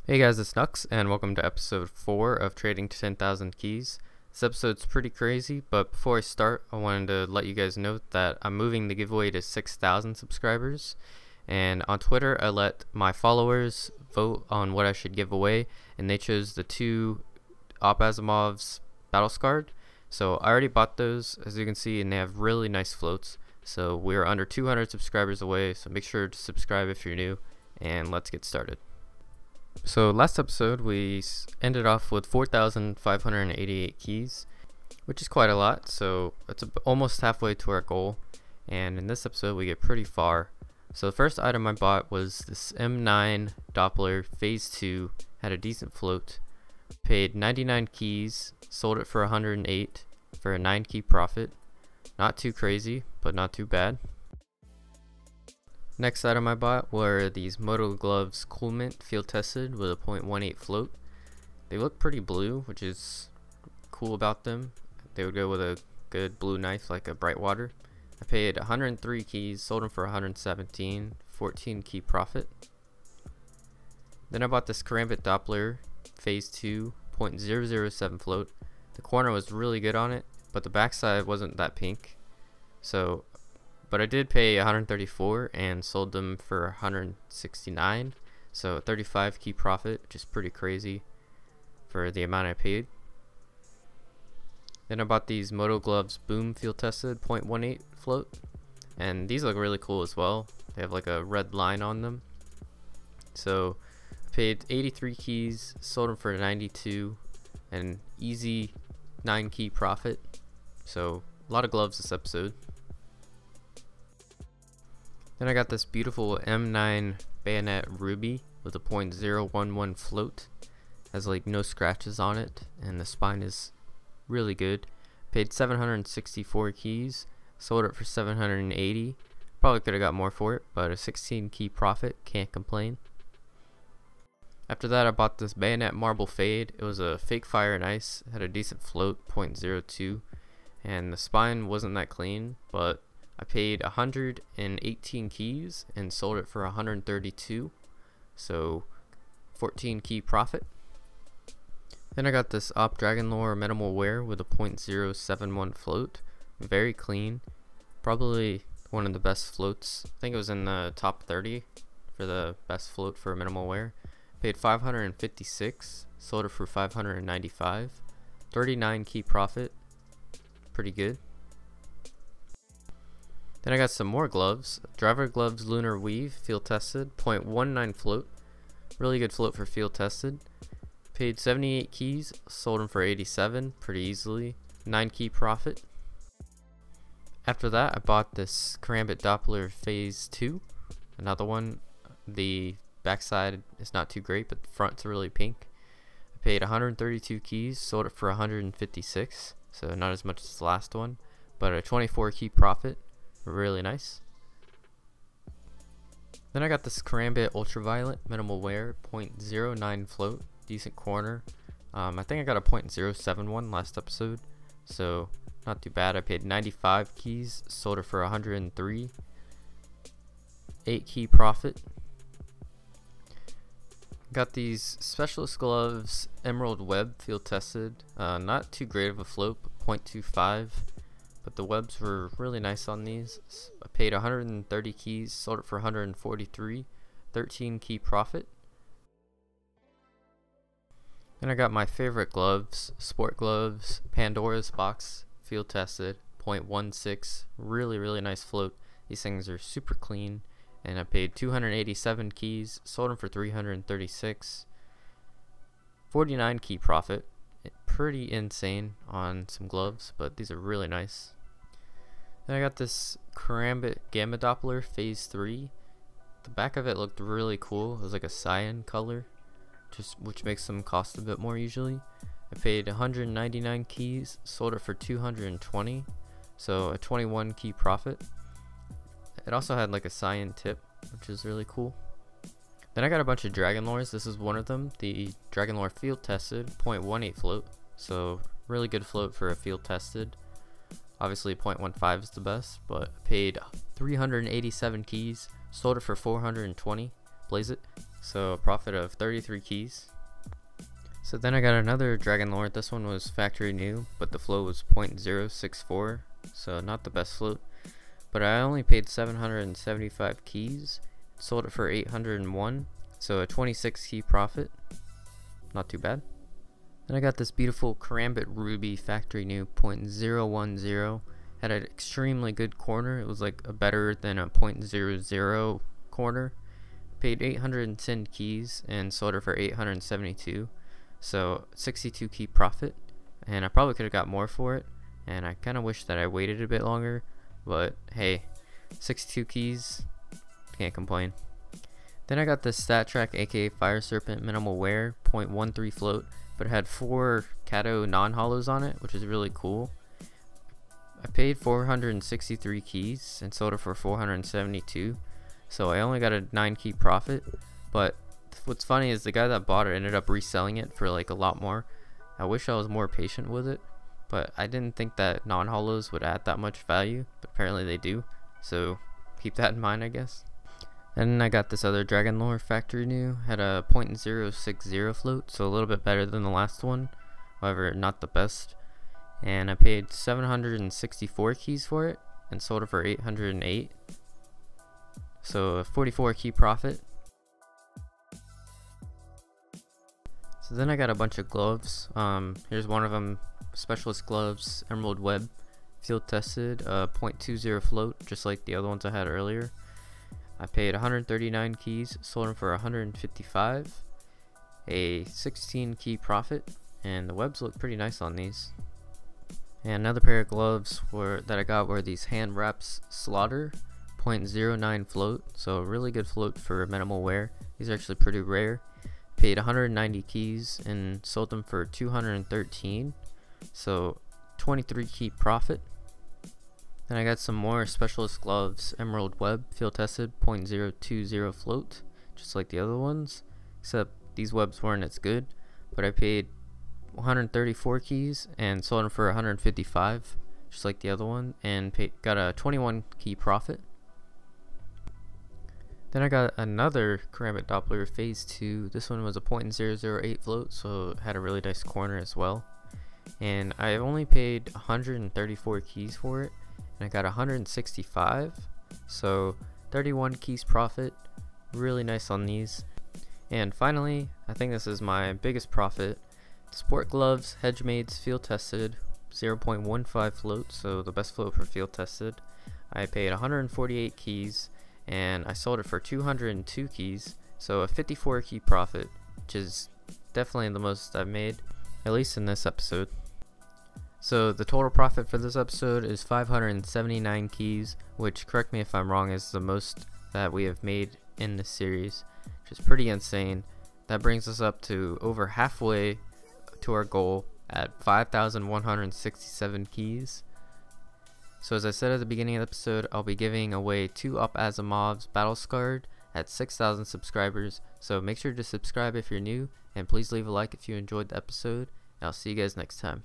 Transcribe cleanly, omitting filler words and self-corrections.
Hey guys, it's Nux, and welcome to episode 4 of Trading to 10,000 Keys. This episode's pretty crazy, but before I start, I wanted to let you guys know that I'm moving the giveaway to 6,000 subscribers. And on Twitter, I let my followers vote on what I should give away, and they chose the two Op Asimov's Battle Scarred. So I already bought those, as you can see, and they have really nice floats. So we're under 200 subscribers away, so make sure to subscribe if you're new, and let's get started. So last episode we ended off with 4,588 keys, which is quite a lot, so it's almost halfway to our goal, and in this episode we get pretty far. So the first item I bought was this M9 Doppler Phase 2, had a decent float, paid 99 keys, sold it for 108 for a 9 key profit. Not too crazy, but not too bad. Next item I bought were these Moto gloves Cool Mint field tested with a 0.18 float. They look pretty blue, which is cool about them. They would go with a good blue knife like a Bright Water. I paid 103 keys, sold them for 117, 14 key profit. Then I bought this Karambit Doppler Phase 2 0.007 float. The corner was really good on it, but the backside wasn't that pink. But I did pay 134 and sold them for 169, so 35 key profit, which is pretty crazy for the amount I paid. Then I bought these Moto gloves Boom field tested 0.18 float, and these look really cool as well. They have like a red line on them. So I paid 83 keys, sold them for 92, an easy 9 key profit. So a lot of gloves this episode. Then I got this beautiful M9 Bayonet Ruby with a 0.011 float. Has like no scratches on it, and the spine is really good. Paid 764 keys, sold it for 780. Probably could have got more for it, but a 16 key profit, can't complain. After that I bought this Bayonet Marble Fade. It was a fake fire and ice, had a decent float, 0.02, and the spine wasn't that clean, but I paid 118 keys and sold it for 132, so 14 key profit. Then I got this Op Dragon Lore Minimal Wear with a 0.071 float, very clean, probably one of the best floats. I think it was in the top 30 for the best float for minimal wear. Paid 556, sold it for 595, 39 key profit, pretty good. Then I got some more gloves. Driver Gloves Lunar Weave field tested, 0.19 float. Really good float for field tested. Paid 78 keys, sold them for 87 pretty easily. 9 key profit. After that I bought this Karambit Doppler Phase 2. Another one. The backside is not too great, but the front's really pink. I paid 132 keys, sold it for 156, so not as much as the last one, but a 24 key profit. Really nice. Then I got this Karambit Ultraviolet Minimal Wear 0.09 float, decent corner. I think I got a 0.071 last episode, so not too bad. I paid 95 keys, sold it for 103, 8 key profit. Got these Specialist Gloves Emerald Web field tested, not too great of a float, 0.25. But the webs were really nice on these. I paid 130 keys, sold it for 143, 13 key profit. Then I got my favorite gloves, Sport Gloves, Pandora's box, field tested, 0.16, really nice float. These things are super clean, and I paid 287 keys, sold them for 336, 49 key profit. Pretty insane on some gloves, but these are really nice. Then I got this Karambit Gamma Doppler Phase 3. The back of it looked really cool. It was like a cyan color, which makes them cost a bit more usually. I paid 199 keys, sold it for 220, so a 21 key profit. It also had like a cyan tip, which is really cool. Then I got a bunch of Dragon Lores. This is one of them, the Dragon Lore field tested, 0.18 float, so really good float for a field tested. Obviously 0.15 is the best, but paid 387 keys, sold it for 420, blaze it, so a profit of 33 keys. So then I got another Dragon Lord. This one was factory new, but the float was 0.064, so not the best float. But I only paid 775 keys, sold it for 801, so a 26 key profit. Not too bad. Then I got this beautiful Karambit Ruby factory new 0.010. Had an extremely good corner. It was like a better than a 0.00 corner. Paid 810 keys and sold it for 872. So 62 key profit, and I probably could have got more for it, and I kind of wish that I waited a bit longer, but hey, 62 keys, can't complain. Then I got this StatTrak aka Fire Serpent minimal wear 0.13 float, but it had 4 Kato non-hollows on it, which is really cool. I paid 463 keys and sold it for 472, so I only got a 9 key profit. But what's funny is the guy that bought it ended up reselling it for like a lot more. I wish I was more patient with it, but I didn't think that non-hollows would add that much value, but apparently they do, so keep that in mind, I guess. Then I got this other Dragon Lore factory new, had a 0.060 float, so a little bit better than the last one, however not the best. And I paid 764 keys for it and sold it for 808, so a 44 key profit. So then I got a bunch of gloves. Here's one of them, specialist gloves, emerald web, field tested, 0.20 float, just like the other ones I had earlier. I paid 139 keys, sold them for 155, a 16 key profit, and the webs look pretty nice on these. And another pair of gloves that I got were these hand wraps Slaughter 0.09 float, so a really good float for minimal wear. These are actually pretty rare. Paid 190 keys and sold them for 213, so 23 key profit. Then I got some more specialist gloves, emerald web, field tested, 0.020 float, just like the other ones, except these webs weren't as good. But I paid 134 keys and sold them for 155, just like the other one, and got a 21 key profit. Then I got another Karambit Doppler phase 2. This one was a 0.008 float, so it had a really nice corner as well. And I only paid 134 keys for it, and I got 165, so 31 keys profit. Really nice on these. And finally, I think this is my biggest profit. Sport gloves, Hedge Maids, field tested, 0.15 float, so the best float for field tested. I paid 148 keys and I sold it for 202 keys, so a 54 key profit, which is definitely the most I've made, at least in this episode. So the total profit for this episode is 579 keys, which, correct me if I'm wrong, is the most that we have made in this series, which is pretty insane. That brings us up to over halfway to our goal at 5,167 keys. So as I said at the beginning of the episode, I'll be giving away 2 Up Asimov's Battle Scarred at 6,000 subscribers, so make sure to subscribe if you're new, and please leave a like if you enjoyed the episode, and I'll see you guys next time.